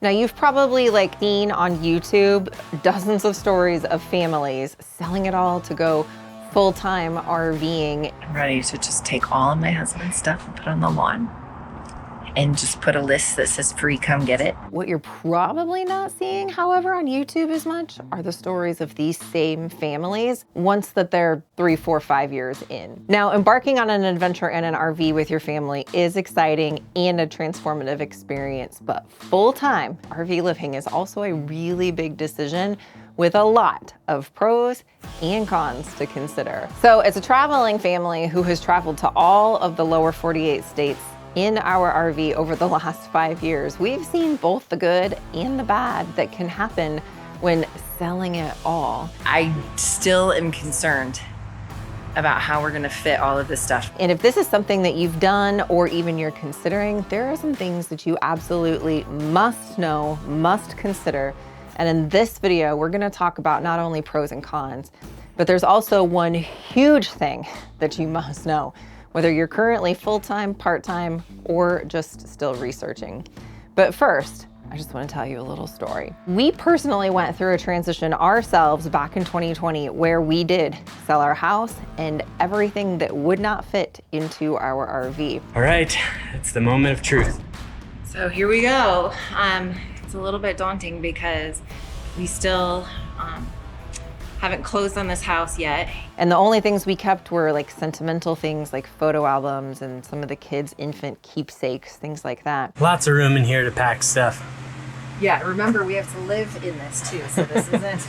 Now you've probably seen on YouTube dozens of stories of families selling it all to go full-time RVing. I'm ready to just take all of my husband's stuff and put it on the lawn and just put a list that says free, come get it. What you're probably not seeing, however, on YouTube as much are the stories of these same families once that they're 3, 4, 5 years in. Now, embarking on an adventure in an RV with your family is exciting and a transformative experience, but full-time RV living is also a really big decision with a lot of pros and cons to consider. So as a traveling family who has traveled to all of the lower 48 states in our RV over the last 5 years, we've seen both the good and the bad that can happen when selling it all. I still am concerned about how we're gonna fit all of this stuff. And if this is something that you've done or even you're considering, there are some things that you absolutely must know, must consider. And in this video, we're gonna talk about not only pros and cons, but there's also one huge thing that you must know, whether you're currently full-time, part-time, or just still researching. But first, I just want to tell you a little story. We personally went through a transition ourselves back in 2020 where we did sell our house and everything that would not fit into our RV. All right, it's the moment of truth. So here we go. It's a little bit daunting because we still haven't closed on this house yet. And the only things we kept were sentimental things like photo albums and some of the kids' infant keepsakes, things like that. Lots of room in here to pack stuff. Yeah, remember we have to live in this too, so this isn't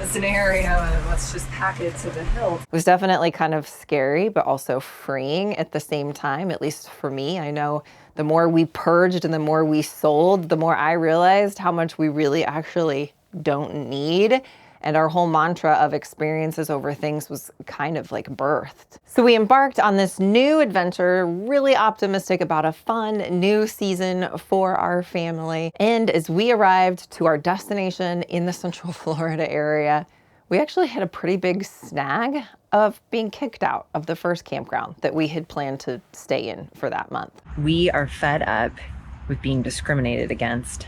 a scenario of let's just pack it to the hilt. It was definitely kind of scary, but also freeing at the same time, at least for me. I know the more we purged and the more we sold, the more I realized how much we really actually don't need. And our whole mantra of experiences over things was kind of birthed. So we embarked on this new adventure, really optimistic about a fun new season for our family. And as we arrived to our destination in the Central Florida area, we actually had a pretty big snag of being kicked out of the first campground that we had planned to stay in for that month. We are fed up with being discriminated against.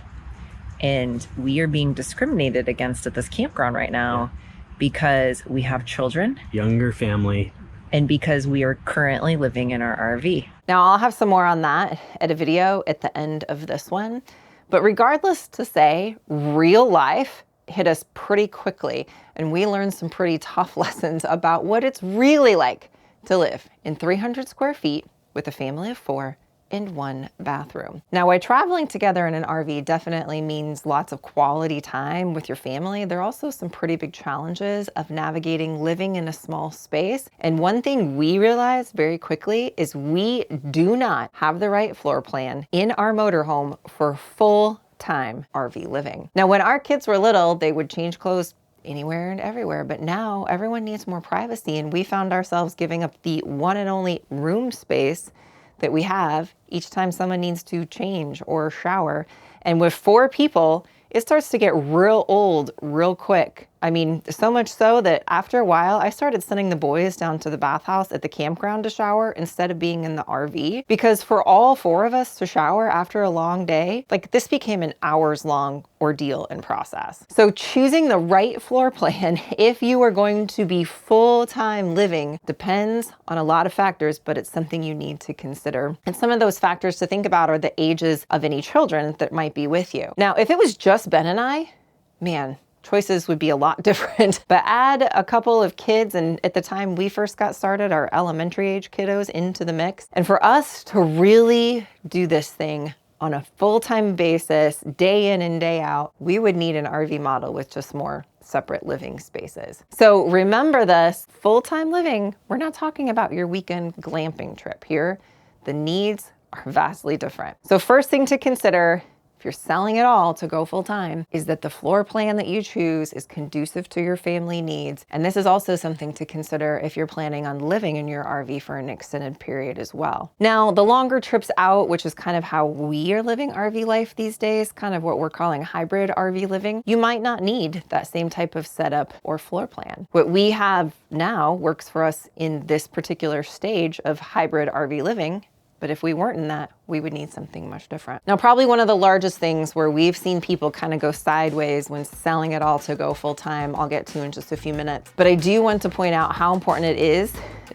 And we are being discriminated against at this campground right now because we have children. Younger family. And because we are currently living in our RV. Now I'll have some more on that at a video at the end of this one. But regardless to say, real life hit us pretty quickly. And we learned some pretty tough lessons about what it's really like to live in 300 square feet with a family of 4 in 1 bathroom. Now, while traveling together in an RV definitely means lots of quality time with your family, there are also some pretty big challenges of navigating living in a small space. And one thing we realized very quickly is we do not have the right floor plan in our motorhome for full-time RV living. Now, when our kids were little, they would change clothes anywhere and everywhere, but now everyone needs more privacy, and we found ourselves giving up the one and only room space that we have each time someone needs to change or shower. And with 4 people, it starts to get real old real quick. I mean, so much so that after a while, I started sending the boys down to the bathhouse at the campground to shower instead of being in the RV. Because for all 4 of us to shower after a long day, this became an hours-long ordeal and process. So choosing the right floor plan if you are going to be full-time living depends on a lot of factors, but it's something you need to consider. And some of those factors to think about are the ages of any children that might be with you. Now, if it was just Ben and I, man, choices would be a lot different. But add a couple of kids, and at the time we first got started, our elementary age kiddos into the mix. And for us to really do this thing on a full-time basis, day in and day out, we would need an RV model with just more separate living spaces. So remember this, full-time living, we're not talking about your weekend glamping trip here. The needs are vastly different. So first thing to consider, if you're selling it all to go full time, is that the floor plan that you choose is conducive to your family needs. And this is also something to consider if you're planning on living in your RV for an extended period as well. Now, the longer trips out, which is kind of how we are living RV life these days, kind of what we're calling hybrid RV living, you might not need that same type of setup or floor plan. What we have now works for us in this particular stage of hybrid RV living But if we weren't in that, we would need something much different. Now, probably one of the largest things where we've seen people kind of go sideways when selling it all to go full time, I'll get to in just a few minutes. But I do want to point out how important it is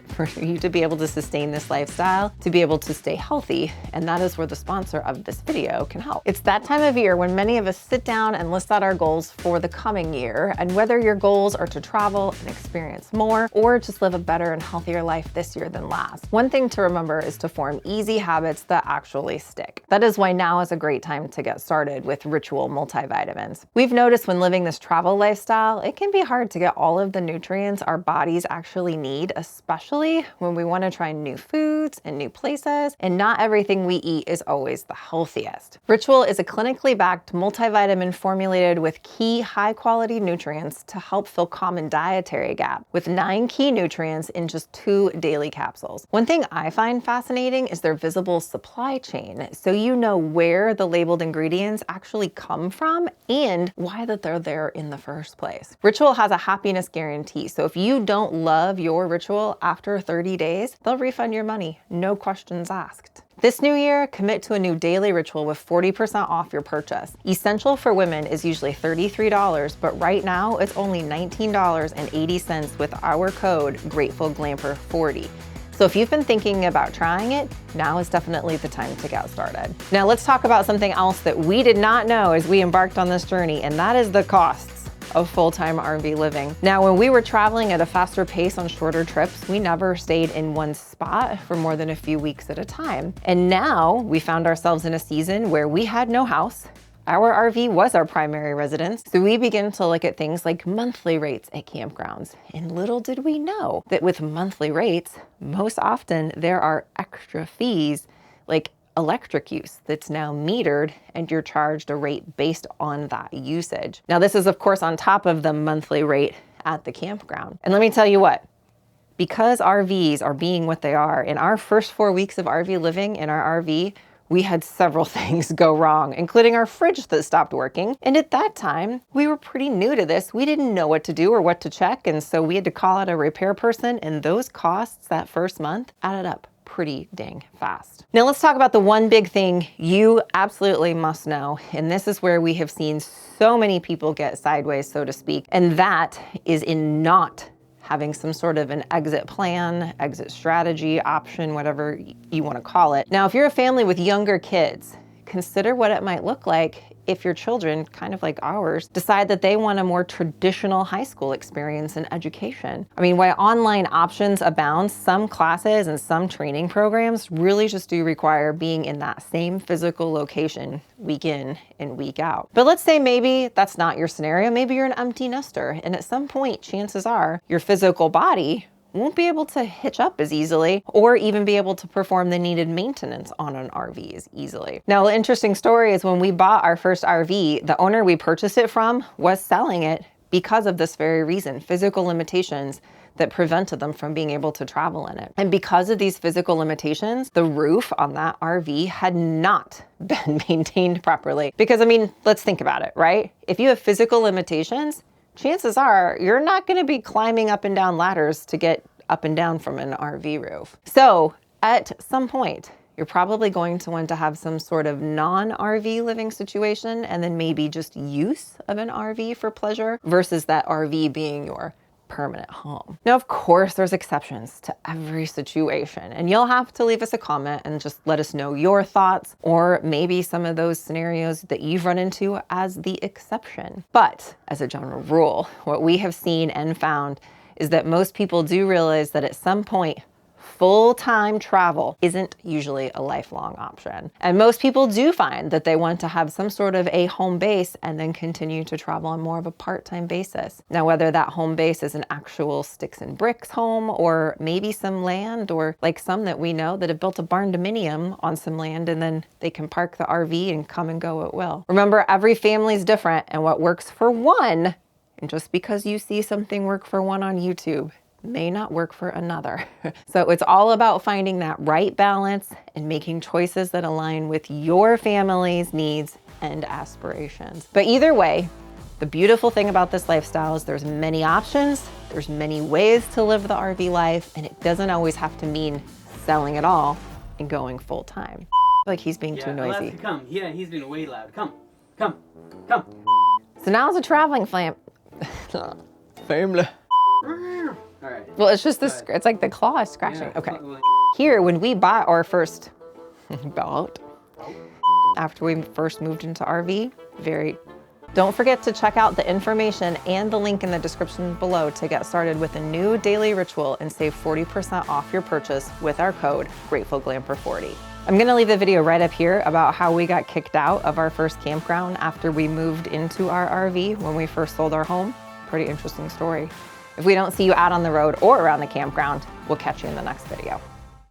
for you to be able to sustain this lifestyle, to be able to stay healthy. And that is where the sponsor of this video can help. It's that time of year when many of us sit down and list out our goals for the coming year. And whether your goals are to travel and experience more, or just live a better and healthier life this year than last, one thing to remember is to form easy habits that actually stick. That is why now is a great time to get started with Ritual multivitamins. We've noticed when living this travel lifestyle, it can be hard to get all of the nutrients our bodies actually need, especially when we want to try new foods and new places, and not everything we eat is always the healthiest. Ritual is a clinically backed multivitamin formulated with key high-quality nutrients to help fill common dietary gaps, with 9 key nutrients in just 2 daily capsules. One thing I find fascinating is their visible supply chain, so you know where the labeled ingredients actually come from and why that they're there in the first place. Ritual has a happiness guarantee, so if you don't love your Ritual after 30 days, they'll refund your money, no questions asked. This new year, commit to a new daily Ritual with 40% off your purchase. Essential for women is usually $33, but right now it's only $19.80 with our code gratefulglamper40. So if you've been thinking about trying it, now is definitely the time to get started. Now let's talk about something else that we did not know as we embarked on this journey, and that is the costs of full-time RV living. Now, when we were traveling at a faster pace on shorter trips, we never stayed in one spot for more than a few weeks at a time. And now we found ourselves in a season where we had no house. Our RV was our primary residence, so we began to look at things like monthly rates at campgrounds. And little did we know that with monthly rates, most often there are extra fees like electric use that's now metered, and you're charged a rate based on that usage. Now, this is of course on top of the monthly rate at the campground. And let me tell you what, because RVs are being what they are, in our first 4 weeks of RV living in our RV, we had several things go wrong, including our fridge that stopped working. And at that time, we were pretty new to this. We didn't know what to do or what to check. And so we had to call out a repair person, and those costs that first month added up pretty dang fast. Now let's talk about the one big thing you absolutely must know. And this is where we have seen so many people get sideways, so to speak. And that is in not having some sort of an exit plan, exit strategy, option, whatever you want to call it. Now, if you're a family with younger kids, consider what it might look like if your children, kind of like ours, decide that they want a more traditional high school experience and education. I mean, while online options abound, some classes and some training programs really just do require being in that same physical location week in and week out. But let's say maybe that's not your scenario. Maybe you're an empty nester, and at some point, chances are your physical body won't be able to hitch up as easily or even be able to perform the needed maintenance on an RV as easily. Now, the interesting story is when we bought our first RV, the owner we purchased it from was selling it because of this very reason, physical limitations that prevented them from being able to travel in it. And because of these physical limitations, the roof on that RV had not been maintained properly. Because I mean, let's think about it, right? If you have physical limitations, chances are you're not going to be climbing up and down ladders to get up and down from an RV roof. So at some point, you're probably going to want to have some sort of non-RV living situation, and then maybe just use of an RV for pleasure versus that RV being your permanent home. Now, of course, there's exceptions to every situation, and you'll have to leave us a comment and just let us know your thoughts, or maybe some of those scenarios that you've run into as the exception. But as a general rule, what we have seen and found is that most people do realize that at some point, full-time travel isn't usually a lifelong option. And most people do find that they want to have some sort of a home base and then continue to travel on more of a part-time basis. Now, whether that home base is an actual sticks and bricks home, or maybe some land, or like some that we know that have built a barn dominium on some land and then they can park the RV and come and go at will. Remember, every family is different, and what works for one, and just because you see something work for one on YouTube, may not work for another. So it's all about finding that right balance and making choices that align with your family's needs and aspirations. But either way, the beautiful thing about this lifestyle is there's many options, there's many ways to live the RV life, and it doesn't always have to mean selling it all and going full time. Like he's being too noisy. Alaska, come. Yeah, he's been way loud. Come. So now it's a traveling family. All right. Well, it's just this, it's like the claw is scratching. Okay. Here, when we bought our first boat, after we first moved into RV, don't forget to check out the information and the link in the description below to get started with a new daily ritual and save 40% off your purchase with our code gratefulglamper40. I'm gonna leave the video right up here about how we got kicked out of our first campground after we moved into our RV when we first sold our home. Pretty interesting story. If we don't see you out on the road or around the campground, we'll catch you in the next video.